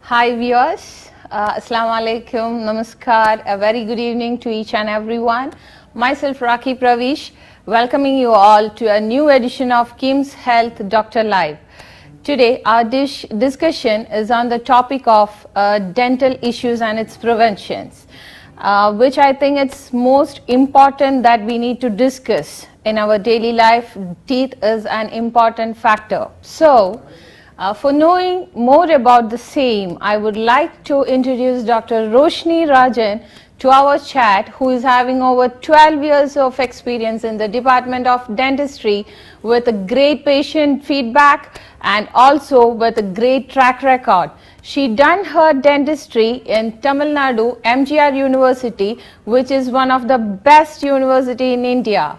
Hi viewers, Assalamu alaikum, namaskar, a very good evening to each and everyone. Myself Rakhi Pravish, welcoming you all to a new edition of KIMSHealth Doctor Live. Today our discussion is on the topic of dental issues and its preventions, which I think it's most important that we need to discuss in our daily life. Teeth is an important factor. So, for knowing more about the same, I would like to introduce Dr. Roshni Rajan to our chat, who is having over 12 years of experience in the Department of Dentistry with a great patient feedback and also with a great track record. She done her dentistry in Tamil Nadu MGR University, which is one of the best university in India.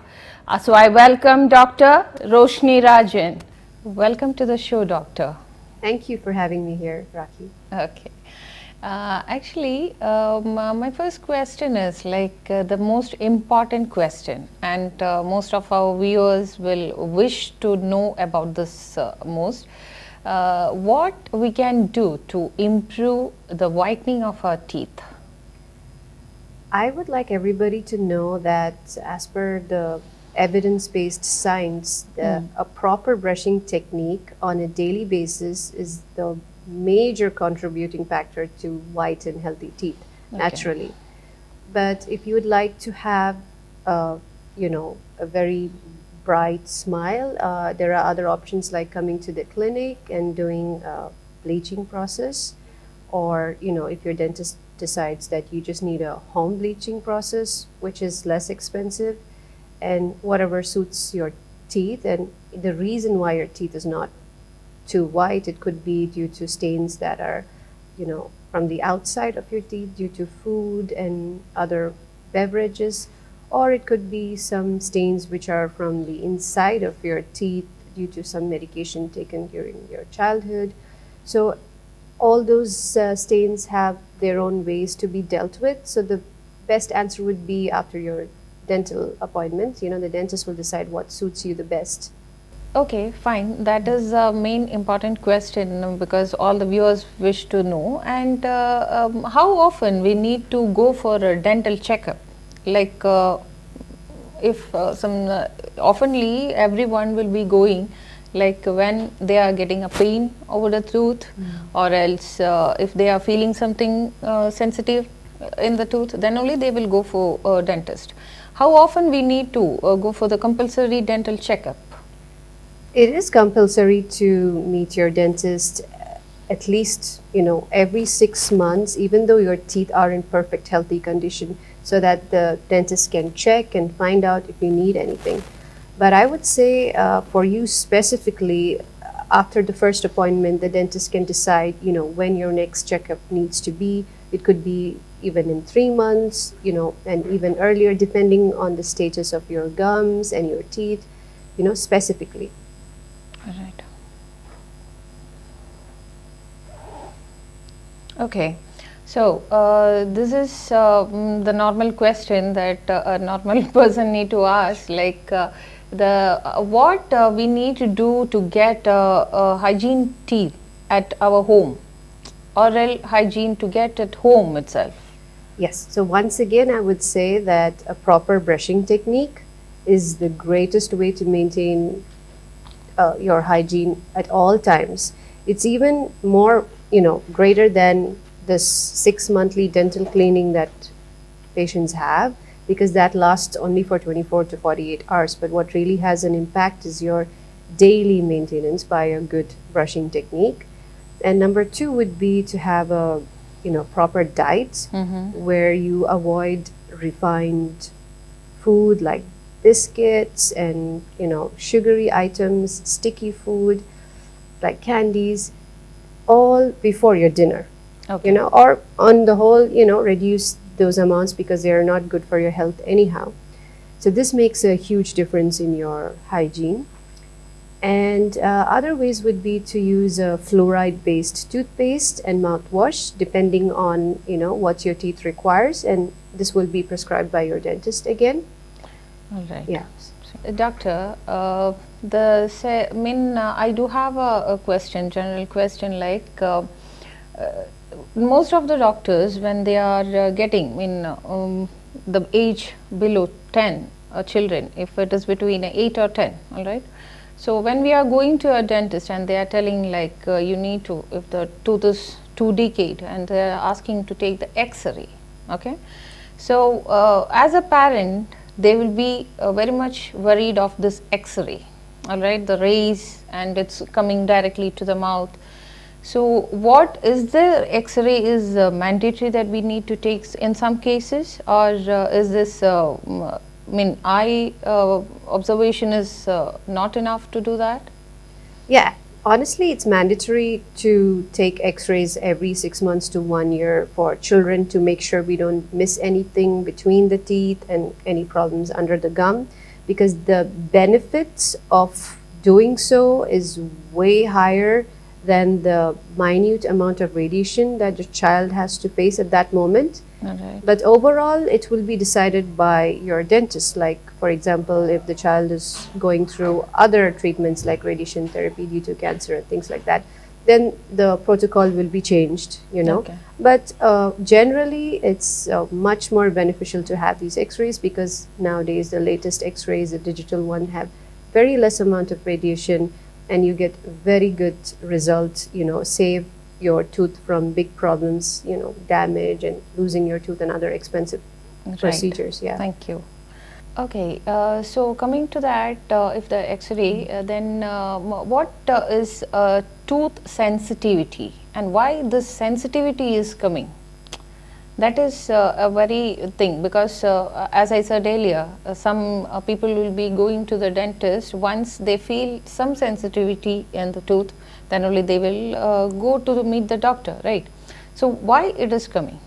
So I welcome Dr. Roshni Rajan. Welcome to the show, doctor. Thank you for having me here, Rakhi. Okay. My first question is the most important question, and most of our viewers will wish to know about this most. What we can do to improve the whitening of our teeth? I would like everybody to know that as per the evidence-based science, a proper brushing technique on a daily basis is the major contributing factor to whiten healthy teeth naturally. But if you would like to have, a very bright smile, there are other options like coming to the clinic and doing a bleaching process, or if your dentist decides that you just need a home bleaching process, which is less expensive and whatever suits your teeth. And the reason why your teeth is not too white, it could be due to stains that are, from the outside of your teeth due to food and other beverages, or it could be some stains which are from the inside of your teeth due to some medication taken during your childhood. So all those stains have their own ways to be dealt with. So the best answer would be after your dental appointment, the dentist will decide what suits you the best. Okay, fine. That is a main important question because all the viewers wish to know. And how often we need to go for a dental checkup? Oftenly everyone will be going when they are getting a pain over the tooth, or else if they are feeling something sensitive in the tooth, then only they will go for a dentist. How often we need to go for the compulsory dental checkup? It is compulsory to meet your dentist at least, every 6 months, even though your teeth are in perfect healthy condition, so that the dentist can check and find out if you need anything. But I would say for you specifically, after the first appointment, the dentist can decide, when your next checkup needs to be. It could be even in 3 months, and even earlier, depending on the status of your gums and your teeth, specifically. All right. Okay. So this is the normal question that a normal person need to ask, what we need to do to get hygiene teeth at our home, oral hygiene to get at home itself. Yes. So once again, I would say that a proper brushing technique is the greatest way to maintain your hygiene at all times. It's even more, greater than this 6 monthly dental cleaning that patients have, because that lasts only for 24 to 48 hours. But what really has an impact is your daily maintenance by a good brushing technique. And number 2 would be to have a proper diet, where you avoid refined food like biscuits and sugary items, sticky food like candies, all before your dinner. Okay. Or on the whole, reduce those amounts because they are not good for your health anyhow. So this makes a huge difference in your hygiene. And other ways would be to use a fluoride-based toothpaste and mouthwash, depending on what your teeth requires, and this will be prescribed by your dentist again. All right. Yeah. Doctor, I do have a question, general question, most of the doctors, when they are getting in the age below 10 children, if it is between 8 or 10, all right. So when we are going to a dentist and they are telling like you need to, if the tooth is too decayed, and they are asking to take the X-ray, okay. So as a parent, they will be very much worried of this X-ray, all right, the rays, and it's coming directly to the mouth. So what is the X-ray is mandatory that we need to take in some cases, or is this eye observation is not enough to do that? Yeah, honestly, it's mandatory to take X-rays every 6 months to 1 year for children to make sure we don't miss anything between the teeth and any problems under the gum, because the benefits of doing so is way higher than the minute amount of radiation that the child has to face at that moment. Right. But overall, it will be decided by your dentist. Like, for example, if the child is going through other treatments like radiation therapy due to cancer and things like that, then the protocol will be changed, you know. Okay. But generally, it's much more beneficial to have these X-rays, because nowadays the latest X-rays, the digital one, have very less amount of radiation, and you get very good results, you know, save your tooth from big problems, you know, damage and losing your tooth and other expensive procedures. Yeah. Thank you. Okay, so coming to that, if the X-ray, then what is tooth sensitivity, and why this sensitivity is coming? That is a very thing, because as I said earlier, some people will be going to the dentist once they feel some sensitivity in the tooth, then only they will go to meet the doctor, right? So why it is coming?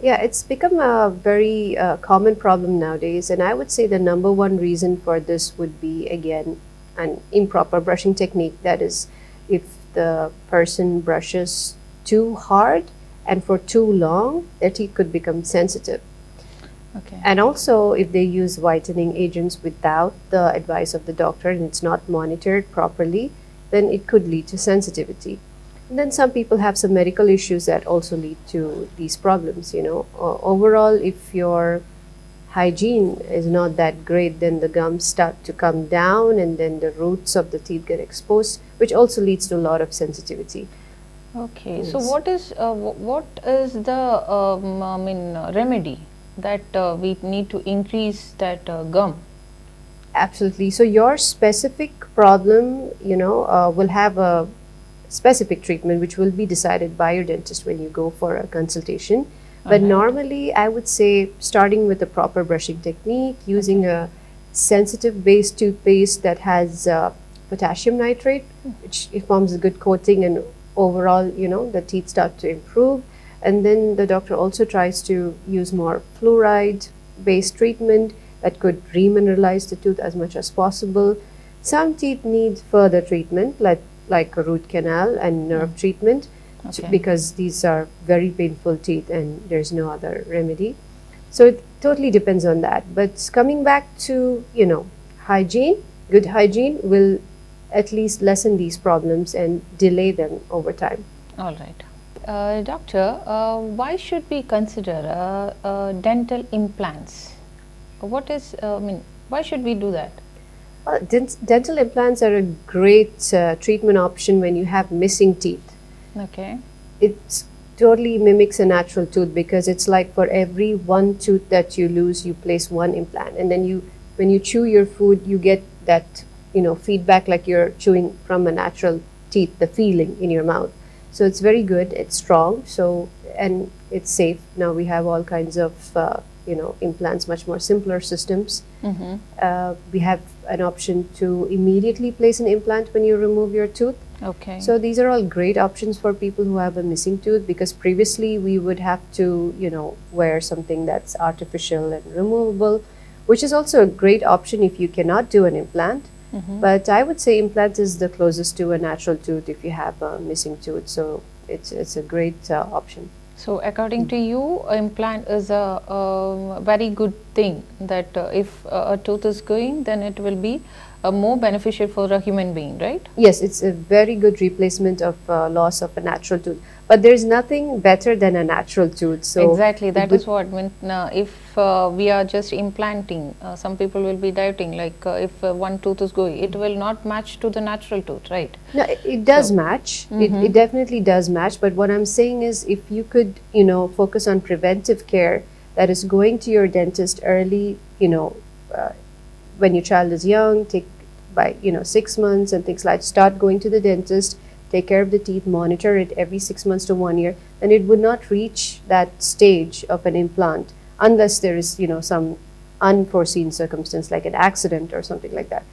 Yeah, it's become a very common problem nowadays, and I would say the number one reason for this would be, again, an improper brushing technique. That is, if the person brushes too hard and for too long, their teeth could become sensitive. Okay. And also, if they use whitening agents without the advice of the doctor and it's not monitored properly, then it could lead to sensitivity. And then some people have some medical issues that also lead to these problems, you know. Overall, if your hygiene is not that great, then the gums start to come down and then the roots of the teeth get exposed, which also leads to a lot of sensitivity. Okay, Yes. so what is the remedy that we need to increase that gum? Absolutely. So your specific problem, you know, will have a specific treatment which will be decided by your dentist when you go for a consultation. But normally, I would say starting with a proper brushing technique, using a sensitive base toothpaste that has potassium nitrate, which it forms a good coating, and overall, you know, the teeth start to improve. And then the doctor also tries to use more fluoride-based treatment that could remineralize the tooth as much as possible. Some teeth need further treatment, like a root canal and nerve treatment, because these are very painful teeth and there's no other remedy. So it totally depends on that. But coming back to, you know, hygiene, good hygiene will at least lessen these problems and delay them over time. All right. Doctor, why should we consider dental implants? What is, why should we do that? Well, dental implants are a great treatment option when you have missing teeth. Okay. It totally mimics a natural tooth, because it's like for every one tooth that you lose, you place one implant. And then when you chew your food, you get that, you know, feedback like you're chewing from a natural teeth, the feeling in your mouth. So it's very good, it's strong, and it's safe. Now we have all kinds of, you know, implants, much more simpler systems. We have an option to immediately place an implant when you remove your tooth. Okay. So these are all great options for people who have a missing tooth, because previously we would have to, you know, wear something that's artificial and removable, which is also a great option if you cannot do an implant. But I would say implant is the closest to a natural tooth if you have a missing tooth. So it's a great option. So according to you, implant is a very good thing, that if a tooth is going, then it will be more beneficial for a human being, right? Yes, it's a very good replacement of loss of a natural tooth. But there's nothing better than a natural tooth. So exactly, that is what mean. If we are just implanting, some people will be doubting, like if one tooth is going, it will not match to the natural tooth, right? no, it does match. It definitely does match. But what I'm saying is, if you could, focus on preventive care, that is going to your dentist early, when your child is young, take by 6 months and things like, start going to the dentist, take care of the teeth, monitor it every 6 months to 1 year, then it would not reach that stage of an implant unless there is some unforeseen circumstance like an accident or something like that.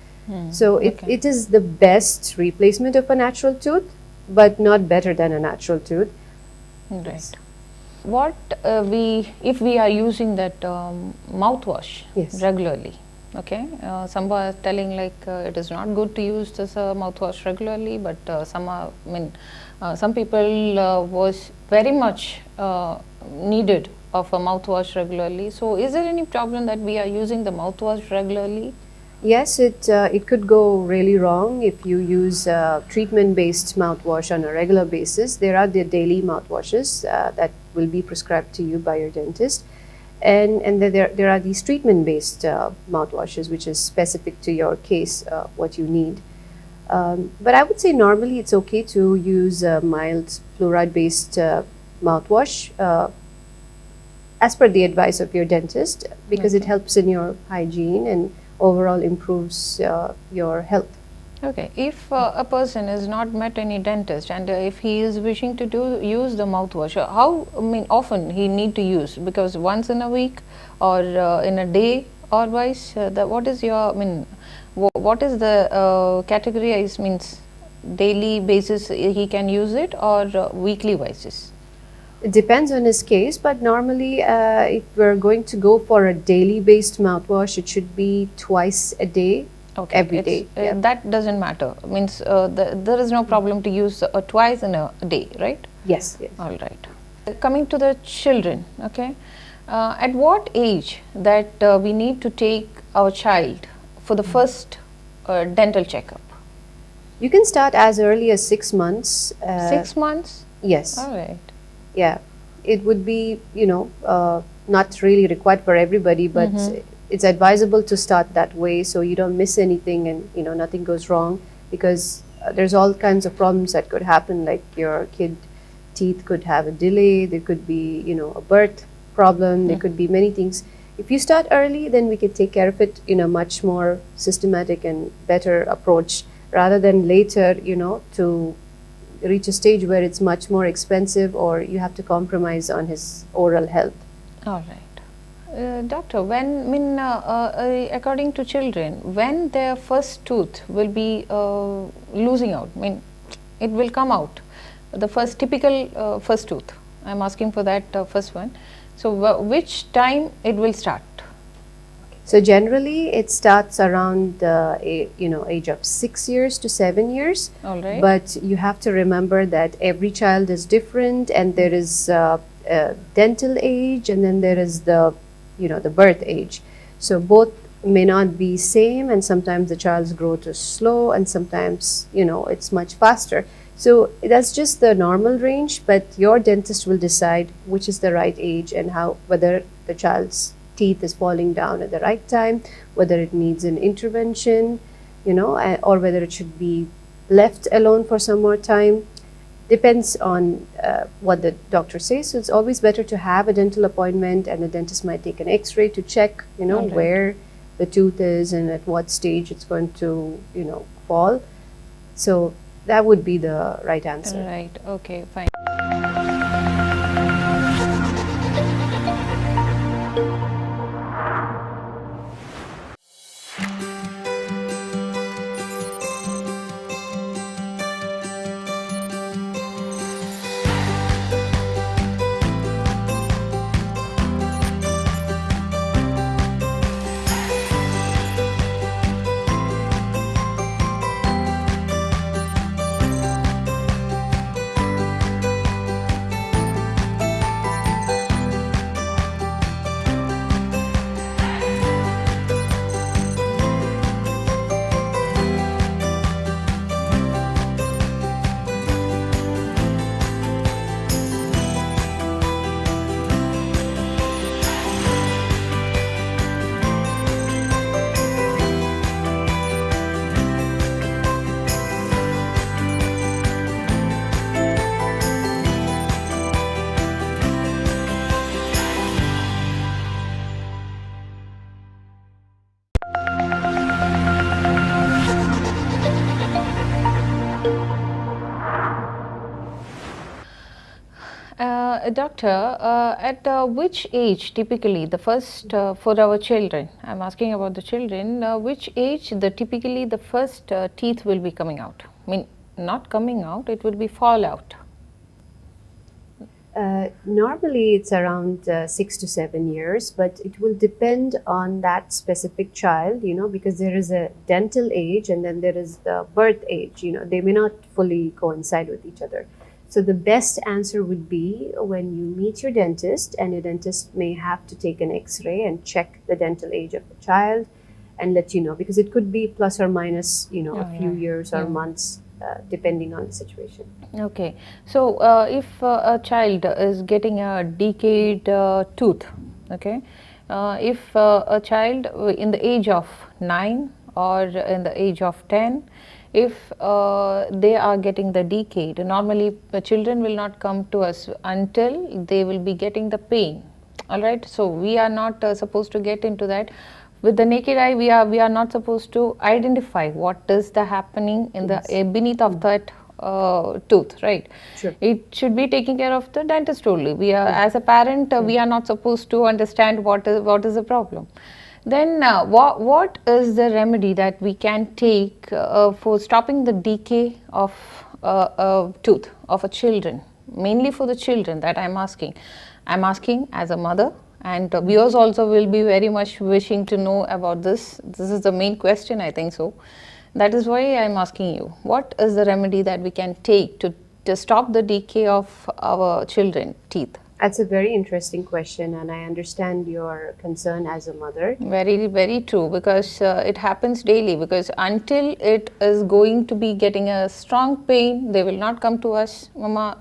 So it is the best replacement of a natural tooth, but not better than a natural tooth. Right. What if we are using that mouthwash Yes. regularly? Okay, some are telling like it is not good to use this mouthwash regularly, but some people was very much needed of a mouthwash regularly. So, is there any problem that we are using the mouthwash regularly? Yes, it could go really wrong if you use treatment-based mouthwash on a regular basis. There are the daily mouthwashes that will be prescribed to you by your dentist, and then there are these treatment-based mouthwashes, which is specific to your case, what you need. But I would say normally it's okay to use a mild fluoride-based mouthwash as per the advice of your dentist, because it helps in your hygiene and overall improves your health. Okay, if a person has not met any dentist and if he is wishing to use the mouthwash, how often he need to use? Because once in a week or in a day or vice, what is your what is the category? Means daily basis he can use it, or weekly basis? It depends on his case, but normally if we're going to go for a daily based mouthwash, it should be twice a day, every day. That doesn't matter. Means there is no problem to use twice in a day, right? Yes, yes. All right. Coming to the children, okay. At what age that we need to take our child for the first dental checkup? You can start as early as 6 months. 6 months? Yes. All right. Yeah, it would be, not really required for everybody, but it's advisable to start that way so you don't miss anything and, nothing goes wrong, because there's all kinds of problems that could happen, like your kid teeth could have a delay, there could be, a birth problem, there could be many things. If you start early, then we can take care of it in a much more systematic and better approach, rather than later, to reach a stage where it's much more expensive or you have to compromise on his oral health. All right. Doctor, when according to children, when their first tooth will be losing out, it will come out, the first typical first tooth, I'm asking for that first one. So which time it will start? So generally it starts around the age of 6 years to 7 years. All right. But you have to remember that every child is different, and there is dental age, and then there is the the birth age. So both may not be same, and sometimes the child's growth is slow, and sometimes it's much faster. So that's just the normal range, but your dentist will decide which is the right age and whether the child's teeth is falling down at the right time, whether it needs an intervention, or whether it should be left alone for some more time. Depends on what the doctor says. So it's always better to have a dental appointment, and the dentist might take an x-ray to check, Right. where the tooth is and at what stage it's going to, fall. So that would be the right answer. Right. Okay. Fine. Doctor, at which age typically the first for our children? I'm asking about the children. Which age typically the first teeth will be coming out? I mean, not coming out; it will be fall out. Normally, it's around 6 to 7 years, but it will depend on that specific child, because there is a dental age and then there is the birth age. They may not fully coincide with each other. So the best answer would be when you meet your dentist, and your dentist may have to take an X-ray and check the dental age of the child and let you know, because it could be plus or minus, a few years or months, depending on the situation. Okay, so if a child is getting a decayed tooth, okay, if a child in the age of 9 or in the age of 10, if they are getting the decayed, normally the children will not come to us until they will be getting the pain. All right, so we are not supposed to get into that. With the naked eye, we are not supposed to identify what is the happening in the beneath of that tooth, right? Sure. It should be taking care of the dentist only. We are, as a parent, we are not supposed to understand what is the problem. Then what is the remedy that we can take for stopping the decay of tooth of a children? Mainly for the children that I'm asking. I'm asking as a mother, and viewers also will be very much wishing to know about this. This is the main question, I think so. That is why I'm asking you, what is the remedy that we can take to stop the decay of our children teeth? That's a very interesting question, and I understand your concern as a mother. Very, very true, because it happens daily, because until it is going to be getting a strong pain, they will not come to us, Mama,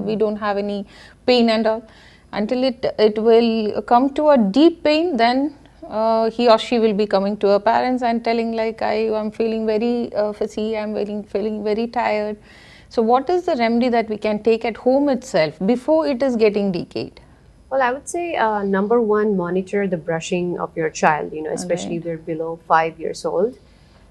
we don't have any pain and all. Until it will come to a deep pain, then he or she will be coming to her parents and telling like, I'm feeling very fuzzy, I'm feeling very tired. So what is the remedy that we can take at home itself before it is getting decayed? Well, I would say number one, monitor the brushing of your child, especially if they're below 5 years old.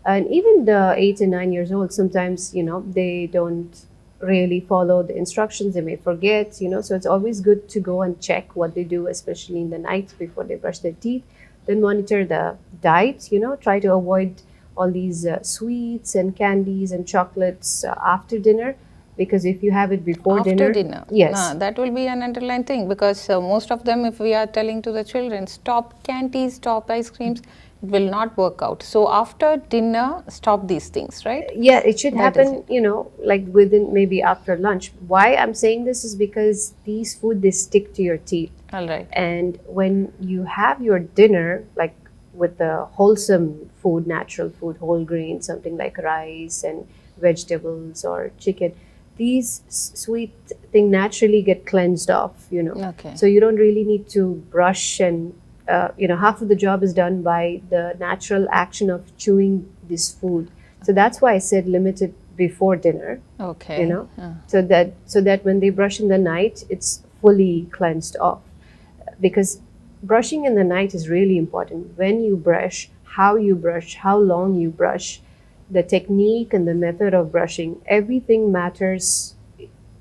And even the 8 and 9 years old, sometimes, they don't really follow the instructions, they may forget, so it's always good to go and check what they do, especially in the night before they brush their teeth. Then monitor the diet, try to avoid all these sweets and candies and chocolates after dinner, because if you have it before dinner, yes, that will be an underlying thing, because most of them, if we are telling to the children, stop candies, stop ice creams, it will not work out. So after dinner, stop these things, right? Yeah, it should happen, like within maybe after lunch. Why I'm saying this is because these food, they stick to your teeth. All right. And when you have your dinner, like with the wholesome food, natural food, whole grain, something like rice and vegetables or chicken, these sweet things naturally get cleansed off, Okay. So you don't really need to brush, and half of the job is done by the natural action of chewing this food. So that's why I said limited before dinner. Okay. So that when they brush in the night, it's fully cleansed off. Because brushing in the night is really important. When you brush, how long you brush, the technique and the method of brushing, everything matters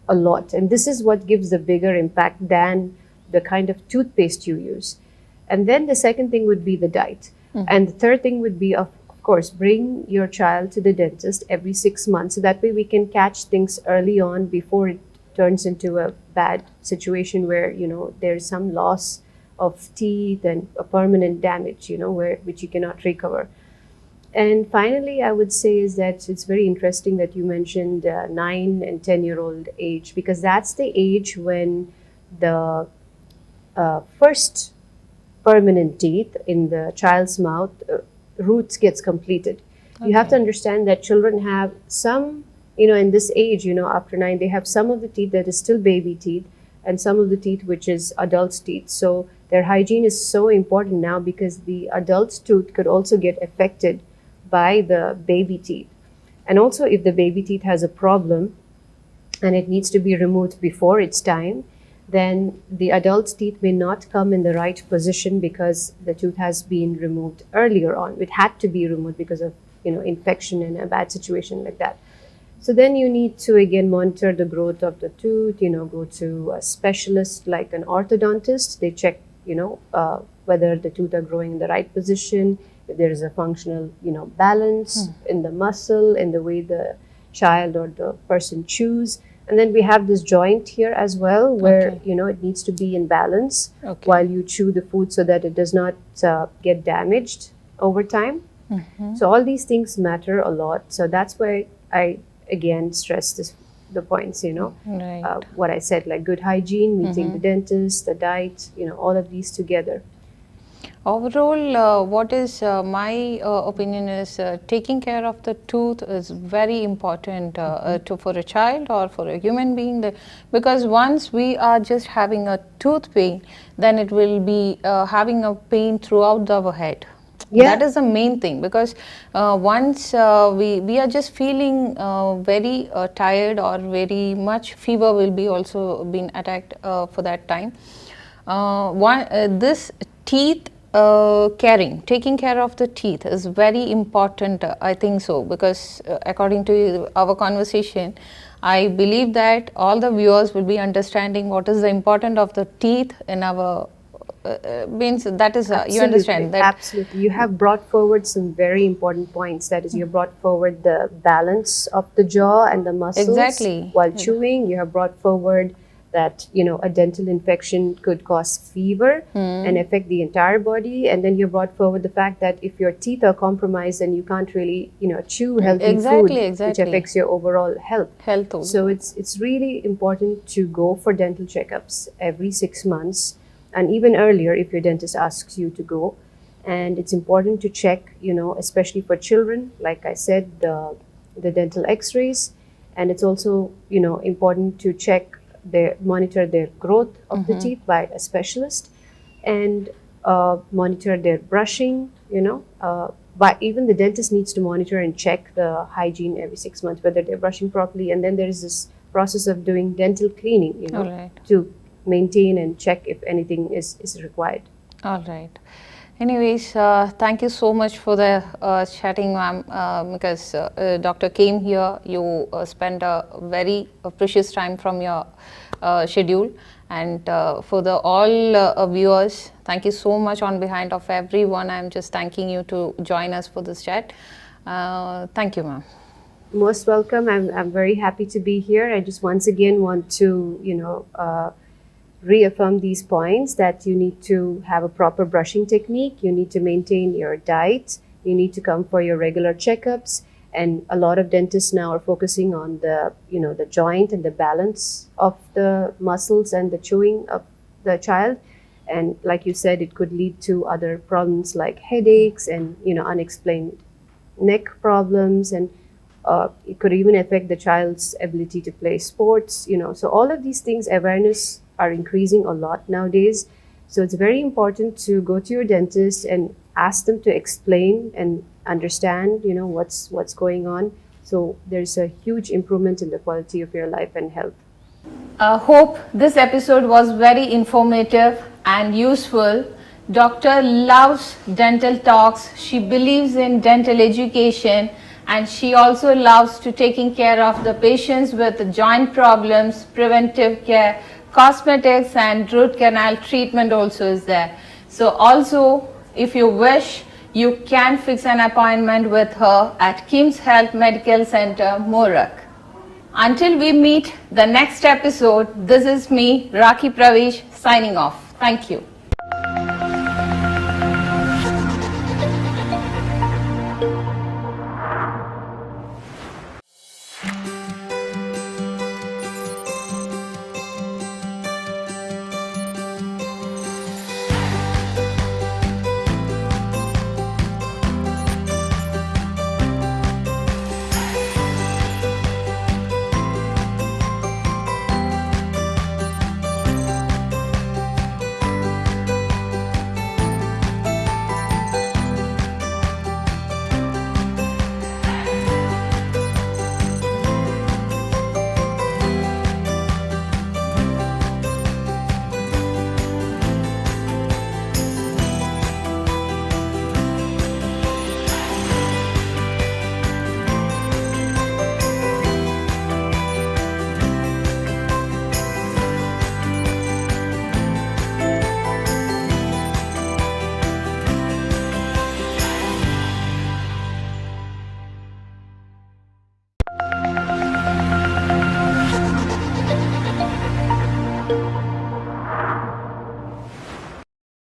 a lot. And this is what gives the bigger impact than the kind of toothpaste you use. And then the second thing would be the diet. And the third thing would be, of course, bring your child to the dentist every 6 months. So that way we can catch things early on before it turns into a bad situation where, there's some loss of teeth and a permanent damage, which you cannot recover. And finally, I would say is that it's very interesting that you mentioned 9 and 10-year-old age, because that's the age when the first permanent teeth in the child's mouth, roots gets completed. Okay. You have to understand that children have some, in this age, after 9, they have some of the teeth that is still baby teeth and some of the teeth which is adult's teeth. So their hygiene is so important now, because the adult's tooth could also get affected by the baby teeth. And also if the baby teeth has a problem and it needs to be removed before its time, then the adult's teeth may not come in the right position because the tooth has been removed earlier on. It had to be removed because of infection and a bad situation like that. So then you need to again monitor the growth of the tooth, go to a specialist like an orthodontist. They check, whether the tooth are growing in the right position, if there is a functional, balance in the muscle, in the way the child or the person chews. And then we have this joint here as well, where, Okay. it needs to be in balance Okay. while you chew the food so that it does not get damaged over time. So all these things matter a lot. So that's why I again stress the points, Right. what I said, like good hygiene, meeting the dentist, the diet, all of these together. Overall, what is my opinion is taking care of the tooth is very important for a child or for a human being, because once we are just having a tooth pain, then it will be having a pain throughout our head. Yeah. That is the main thing, because once we are just feeling very tired, or very much fever will be also been attacked for that time. This teeth taking care of the teeth is very important, I think so, because according to our conversation, I believe that all the viewers will be understanding what is the importance of the teeth in our means that is you understand that. Absolutely. You have brought forward some very important points. That is, you brought forward the balance of the jaw and the muscles. Exactly. While chewing, you have brought forward that, a dental infection could cause fever and affect the entire body. And then you brought forward the fact that if your teeth are compromised, then you can't really, chew healthy food, which affects your overall health. Also. So it's really important to go for dental checkups every 6 months, and even earlier if your dentist asks you to go. And it's important to check, especially for children, like I said, the dental x-rays. And it's also, important to monitor their growth of the teeth by a specialist, and monitor their brushing, but even the dentist needs to monitor and check the hygiene every 6 months, whether they're brushing properly. And then there is this process of doing dental cleaning, Alright. to maintain and check if anything is required. All right. Anyways, thank you so much for the chatting, ma'am, because doctor came here. You spent a very precious time from your schedule. And for all viewers, thank you so much on behalf of everyone. I'm just thanking you to join us for this chat. Thank you, ma'am. Most welcome. I'm very happy to be here. I just once again want to, reaffirm these points, that you need to have a proper brushing technique, you need to maintain your diet, you need to come for your regular checkups. And a lot of dentists now are focusing on the joint and the balance of the muscles and the chewing of the child. And like you said, it could lead to other problems like headaches and unexplained neck problems, and it could even affect the child's ability to play sports. So all of these things, awareness are increasing a lot nowadays. So it's very important to go to your dentist and ask them to explain and understand, what's going on. So there's a huge improvement in the quality of your life and health. Hope this episode was very informative and useful. Doctor loves dental talks. She believes in dental education, and she also loves to taking care of the patients with joint problems, preventive care, cosmetics, and root canal treatment also is there. So also, if you wish, you can fix an appointment with her at KIMSHealth Medical Center, Morak. Until we meet the next episode, this is me, Rakhi Pravish, signing off. Thank you.